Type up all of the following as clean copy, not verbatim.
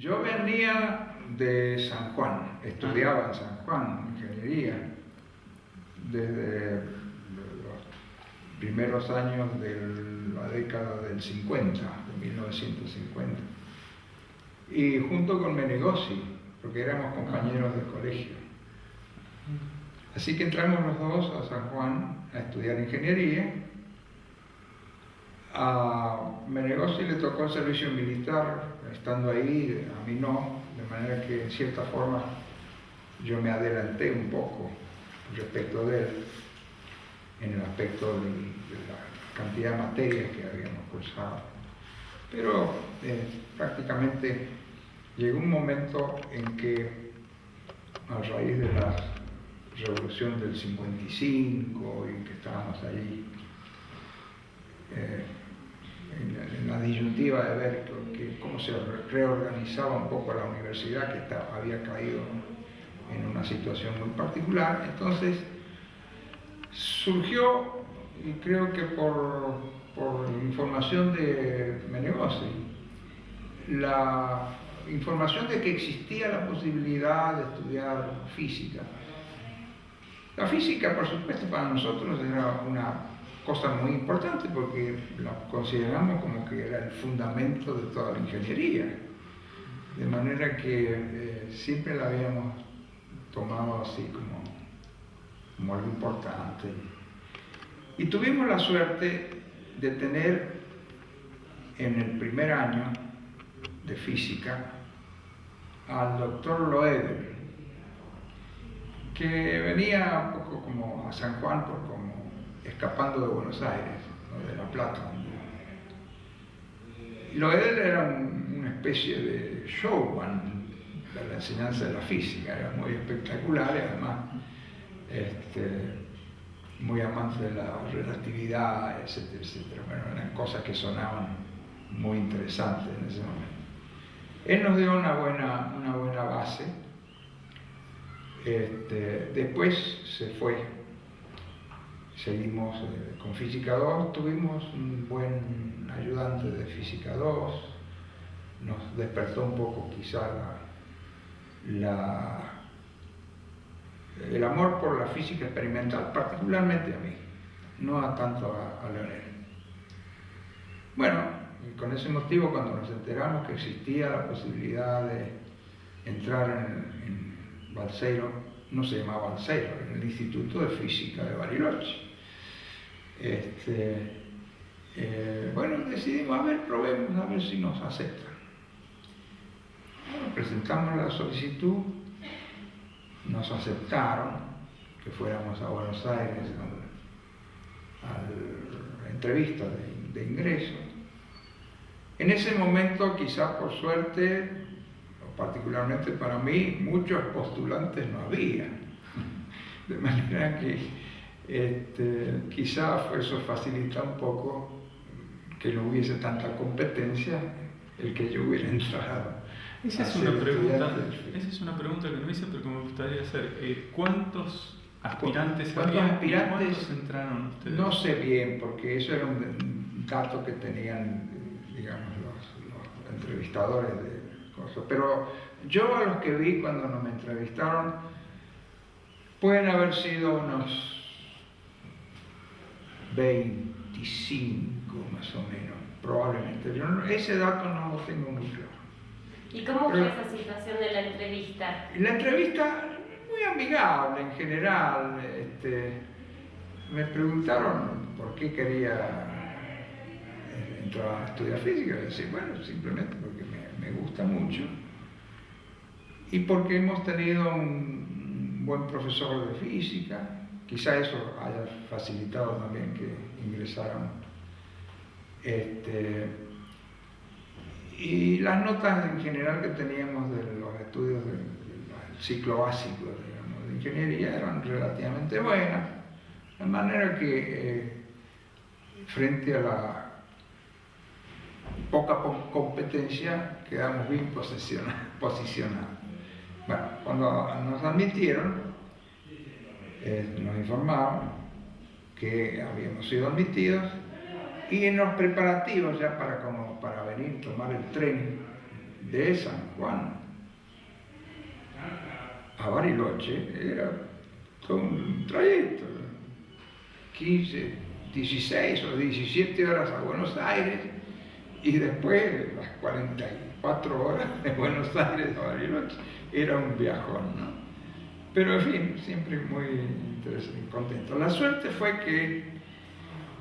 Yo venía de San Juan, estudiaba en San Juan, ingeniería, desde los primeros años de la década del 50, de 1950. Y junto con Menegossi, porque éramos compañeros de colegio. Así que entramos los dos a San Juan a estudiar ingeniería. A Menegossi le tocó el servicio militar estando ahí, a mí no, de manera que en cierta forma yo me adelanté un poco respecto de él en el aspecto de la cantidad de materias que habíamos cursado. Pero prácticamente llegó un momento en que, a raíz de la revolución del 55 y que estábamos allí en la disyuntiva de ver cómo se reorganizaba un poco la universidad, que había caído en una situación muy particular, entonces surgió, y creo que por información de Menegossi, la información de que existía la posibilidad de estudiar física. La física, por supuesto, para nosotros era una cosa muy importante porque la consideramos como que era el fundamento de toda la ingeniería, de manera que siempre la habíamos tomado así como algo importante. Y tuvimos la suerte de tener en el primer año de física al doctor Loewe, que venía un poco como a San Juan como escapando de Buenos Aires, ¿no? De La Plata. Loewe era una especie de showman de la enseñanza de la física, era muy espectacular y además muy amante de la relatividad, etcétera, etcétera. Bueno, eran cosas que sonaban muy interesantes en ese momento. Él nos dio una buena base. Después se fue, seguimos con Física 2, tuvimos un buen ayudante de Física 2, nos despertó un poco quizá el amor por la física experimental, particularmente a mí, no tanto a Leonel. Bueno, y con ese motivo, cuando nos enteramos que existía la posibilidad de entrar en Balseiro, no se llamaba Balseiro, en el Instituto de Física de Bariloche. Bueno, decidimos, probemos a ver si nos aceptan. Bueno, presentamos la solicitud, nos aceptaron que fuéramos a Buenos Aires a la entrevista de ingreso. En ese momento, quizás por suerte, particularmente para mí, muchos postulantes no había, de manera que quizás eso facilita un poco que no hubiese tanta competencia el que yo hubiera entrado. Esa es una pregunta que no hice, pero que me gustaría hacer. ¿Cuántos aspirantes había? ¿Cuántos entraron ustedes? No sé bien, porque eso era un dato que tenían, digamos, los entrevistadores de cosas. Pero yo a los que vi cuando me entrevistaron, pueden haber sido unos 25 más o menos, probablemente. Ese dato no lo tengo muy claro. ¿Y cómo fue esa situación de la entrevista? La entrevista, muy amigable en general. Me preguntaron por qué quería entrar a estudiar física. Y decía, bueno, simplemente porque me gusta mucho y porque hemos tenido un buen profesor de física. Quizá eso haya facilitado también que ingresaran. Y las notas en general que teníamos de los estudios del ciclo básico, digamos, de ingeniería eran relativamente buenas, de manera que frente a la poca competencia quedamos bien posicionados. Bueno, cuando nos admitieron, nos informaron que habíamos sido admitidos y en los preparativos ya para venir, tomar el tren de San Juan a Bariloche era todo un trayecto, 15, 16 o 17 horas a Buenos Aires y después las 44 horas de Buenos Aires a Bariloche. Era un viajón, ¿no? Pero en fin, siempre muy interesante y contento. La suerte fue que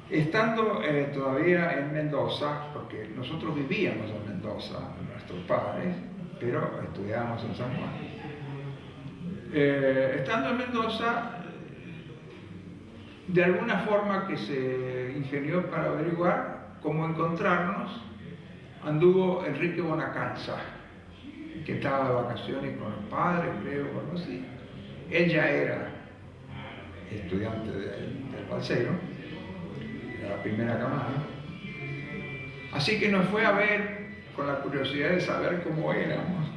estando todavía en Mendoza, porque nosotros vivíamos en Mendoza, nuestros padres, pero estudiábamos en San Juan. Estando en Mendoza, de alguna forma que se ingenió para averiguar cómo encontrarnos, anduvo Enrique Bonacanza, que estaba de vacaciones con los padres, creo, o algo así. Él ya era estudiante del Balseiro, de la primera camada. Así que nos fue a ver con la curiosidad de saber cómo éramos.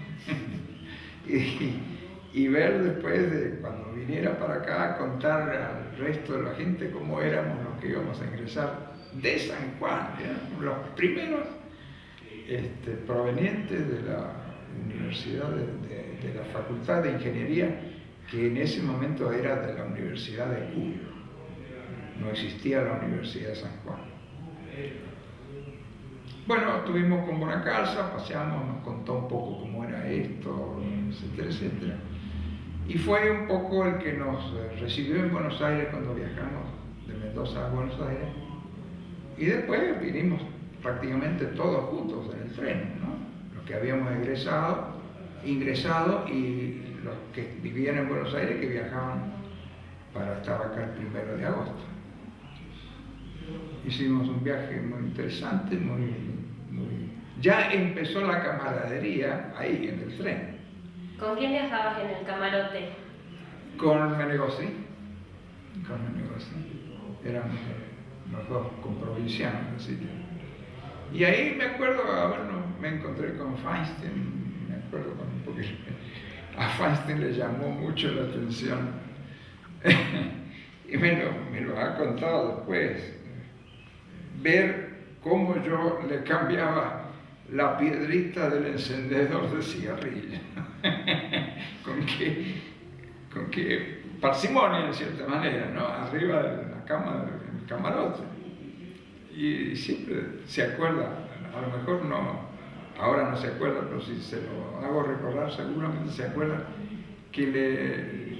y ver después, de cuando viniera para acá, contar al resto de la gente cómo éramos los que íbamos a ingresar de San Juan, los primeros provenientes de la universidad, de la Facultad de Ingeniería, que en ese momento era de la Universidad de Cuyo. No existía la Universidad de San Juan. Bueno, estuvimos con Bonacalza, paseamos, nos contó un poco cómo era esto, etcétera, etcétera. Y fue un poco el que nos recibió en Buenos Aires cuando viajamos de Mendoza a Buenos Aires. Y después vinimos prácticamente todos juntos en el tren, ¿no? Los que habíamos ingresado y los que vivían en Buenos Aires, que viajaban para estar acá el 1 de agosto. Hicimos un viaje muy interesante, ya empezó la camaradería ahí en el tren. ¿Con quién viajabas en el camarote? Con Menegossi. Éramos los dos comprovincianos, así que. Y ahí me acuerdo, me encontré con Feinstein, me acuerdo porque a Feinstein le llamó mucho la atención y me lo ha contado después, ver cómo yo le cambiaba la piedrita del encendedor de cigarrillo con que parsimonia en cierta manera, ¿no? Arriba de la cama del camarote. Y siempre se acuerda, a lo mejor no, ahora no se acuerda, pero si se lo hago recordar, seguramente se acuerda que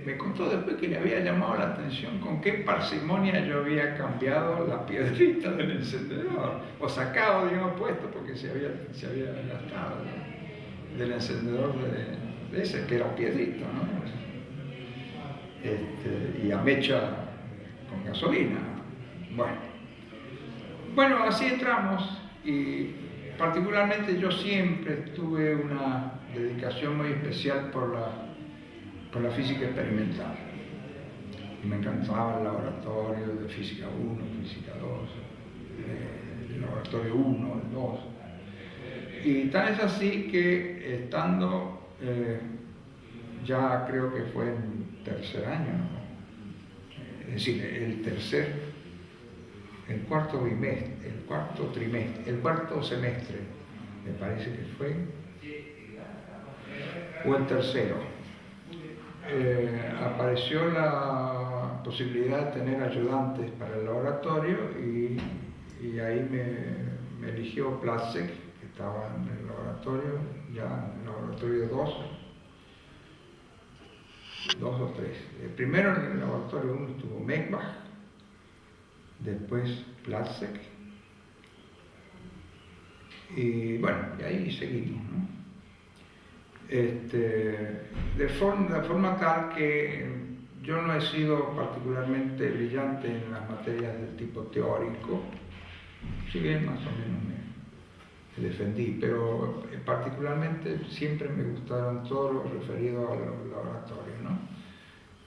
me contó después que le había llamado la atención con qué parsimonia yo había cambiado la piedrita del encendedor, o sacado, digamos, puesto, porque se había gastado, ¿no? Del encendedor de ese, que era piedrito, ¿no? Y a mecha con gasolina. Bueno, así entramos, y particularmente yo siempre tuve una dedicación muy especial por la física experimental. Y me encantaba el laboratorio de física 1, física 2, el laboratorio 1, el 2. Y tan es así que estando, ya creo que fue en tercer año, es decir, el cuarto semestre, me parece que fue, o el tercero, apareció la posibilidad de tener ayudantes para el laboratorio y ahí me eligió Platzek, que estaba en el laboratorio, ya en el laboratorio 2 o 3. Primero en el laboratorio 1 estuvo Mechbach, después Platzek, y bueno, y ahí seguimos, ¿no? De forma tal que yo no he sido particularmente brillante en las materias del tipo teórico, si bien más o menos me defendí, pero particularmente siempre me gustaron todo lo referido a los laboratorios, ¿no?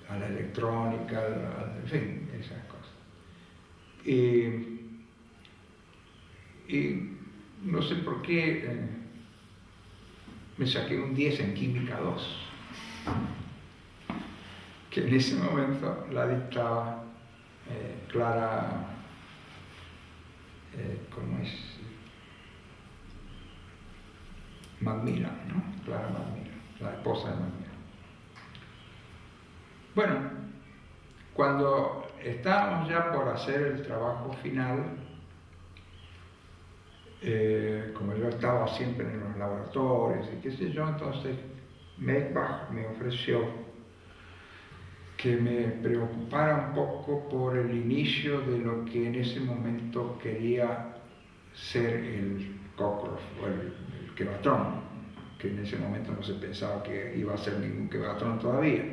A la electrónica, en fin, esas cosas. Y no sé por qué me saqué un 10 en Química 2, que en ese momento la dictaba Clara, ¿cómo es? Macmillan, ¿no? Clara Macmillan, la esposa de Macmillan. Bueno, cuando estábamos ya por hacer el trabajo final, como yo estaba siempre en los laboratorios y qué sé yo, entonces Maybach me ofreció que me preocupara un poco por el inicio de lo que en ese momento quería ser el Cockcroft o el Kevatron, que en ese momento no se pensaba que iba a ser ningún Kevatron todavía,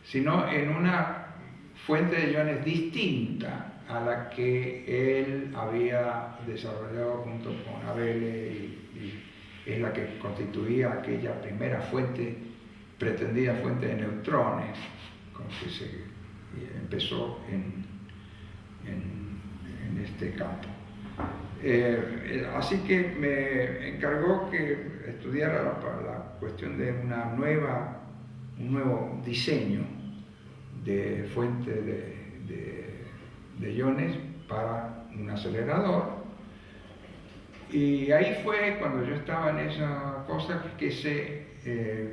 sino en una fuente de iones distinta a la que él había desarrollado junto con Abele y es la que constituía aquella primera fuente, pretendida fuente de neutrones, con que se empezó en este campo. Así que me encargó que estudiara la cuestión de un nuevo diseño de fuente de iones para un acelerador. Y ahí fue cuando yo estaba en esa cosa que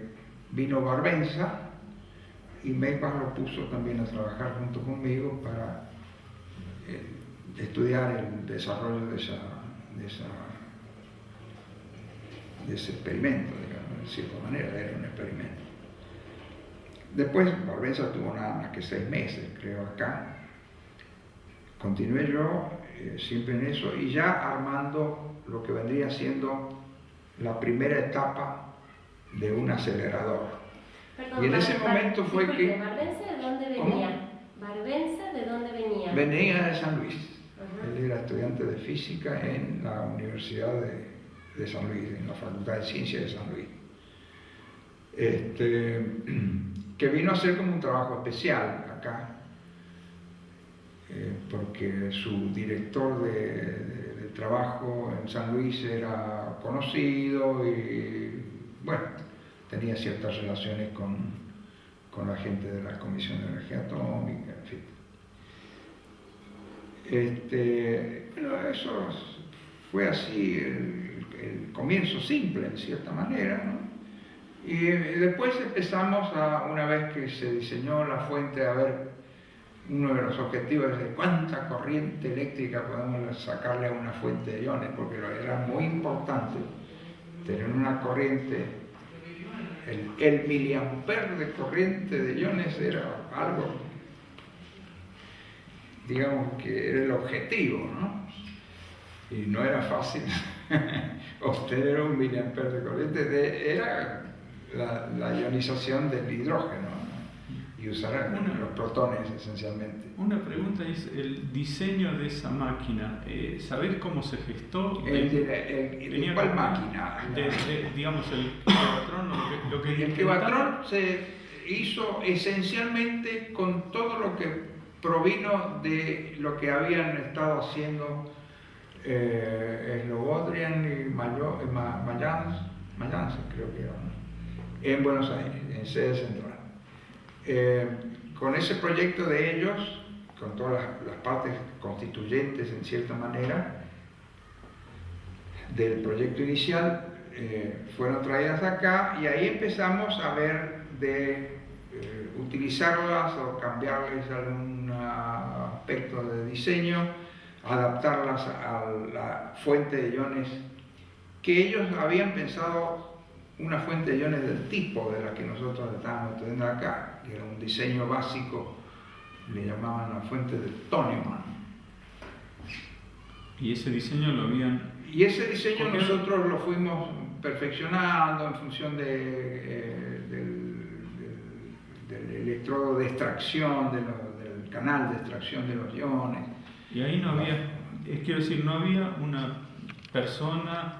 vino Barbenza y Maybach lo puso también a trabajar junto conmigo para estudiar el desarrollo de ese experimento, digamos, de cierta manera, era un experimento. Después Barbenza tuvo nada más que 6 meses, creo, acá. Continué yo siempre en eso y ya armando lo que vendría siendo la primera etapa de un acelerador. Perdón, y en ese momento fue que... ¿Barbenza de dónde venía? ¿Barbenza de dónde venía? Venía de San Luis. Él era estudiante de física en la Universidad de San Luis, en la Facultad de Ciencias de San Luis. Que vino a hacer como un trabajo especial acá, porque su director de trabajo en San Luis era conocido y, bueno, tenía ciertas relaciones con la gente de la Comisión de Energía Atómica, en fin. Bueno, eso fue así el comienzo simple, en cierta manera, ¿no? Y después empezamos una vez que se diseñó la fuente, a ver, uno de los objetivos es de cuánta corriente eléctrica podemos sacarle a una fuente de iones, porque era muy importante tener una corriente, el miliamper de corriente de iones era algo, digamos que era el objetivo, ¿no? Y no era fácil obtener un miliamper de corriente, era la ionización del hidrógeno, ¿no? Y usar los protones esencialmente. Una pregunta es el diseño de esa máquina. ¿Sabés cómo se gestó? ¿De cuál máquina? Digamos, el Kevatron, lo que el Kevatron se hizo esencialmente con todo lo que provino de lo que habían estado haciendo Slobodrian y Mayans, creo que era, ¿no? En Buenos Aires, en sede central. Con ese proyecto de ellos, con todas las partes constituyentes en cierta manera del proyecto inicial, fueron traídas acá y ahí empezamos a ver de utilizarlas o cambiarles algún aspecto de diseño, adaptarlas a la fuente de iones que ellos habían pensado, una fuente de iones del tipo de la que nosotros estábamos estudiando acá, que era un diseño básico, le llamaban la fuente de Toniman. ¿Y ese diseño lo habían...? Y ese diseño nosotros lo fuimos perfeccionando en función del electrodo de extracción, del canal de extracción de los iones. Y ahí no había, quiero decir, no había una persona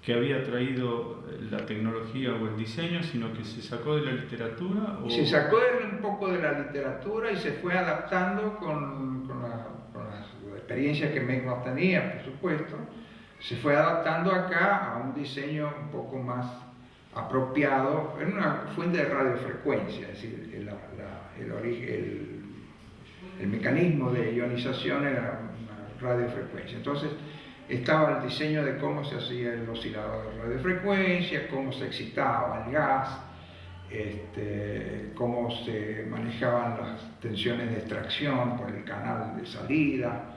que había traído la tecnología o el diseño, sino que se sacó de la literatura. Se sacó un poco de la literatura y se fue adaptando con la experiencia que Maybach tenía, por supuesto. Se fue adaptando acá a un diseño un poco más apropiado, en una fuente de radiofrecuencia, es decir, el mecanismo de ionización era una radiofrecuencia. Entonces, estaba el diseño de cómo se hacía el oscilador de radiofrecuencia, cómo se excitaba el gas, cómo se manejaban las tensiones de extracción por el canal de salida,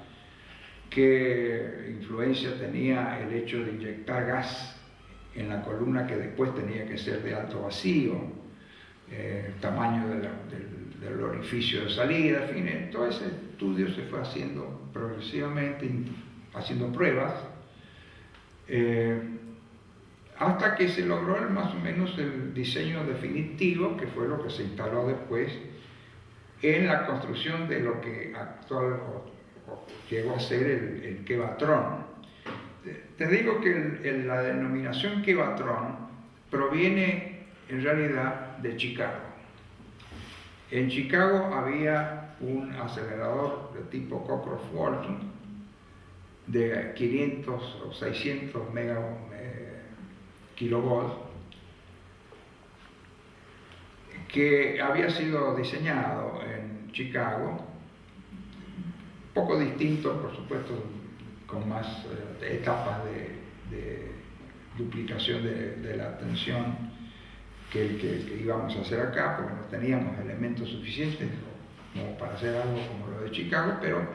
qué influencia tenía el hecho de inyectar gas en la columna que después tenía que ser de alto vacío, el tamaño del orificio de salida, en fin, todo ese estudio se fue haciendo progresivamente, haciendo pruebas, hasta que se logró más o menos el diseño definitivo, que fue lo que se instaló después en la construcción de lo que actual llegó a ser el Kevatron. Te digo que la denominación Kevatron proviene en realidad de Chicago. En Chicago había un acelerador de tipo Cockcroft-Walton de 500 o 600 kilovolts que había sido diseñado en Chicago, poco distinto, por supuesto, con más etapas de duplicación de la tensión que el que íbamos a hacer acá, porque no teníamos elementos suficientes como para hacer algo como lo de Chicago, pero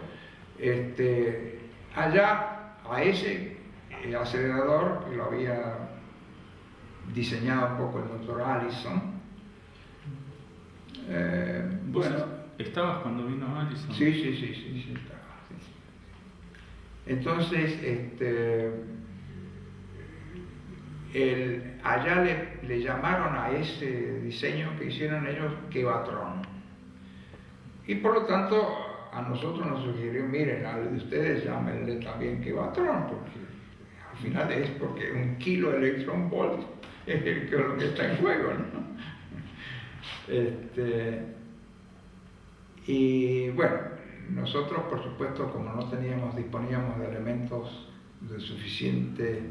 allá a ese acelerador que lo había diseñado un poco el doctor Allison. Bueno, ¿estabas cuando vino Allison? Sí, estaba. Sí. Entonces, allá le llamaron a ese diseño que hicieron ellos Kevatron. Y por lo tanto, a nosotros nos sugirió, miren, a ustedes llámenle también Kevatron, porque al final es porque 1 kilo electron volt es lo que está en juego, ¿no? Y bueno, nosotros por supuesto, como no disponíamos de elementos de suficiente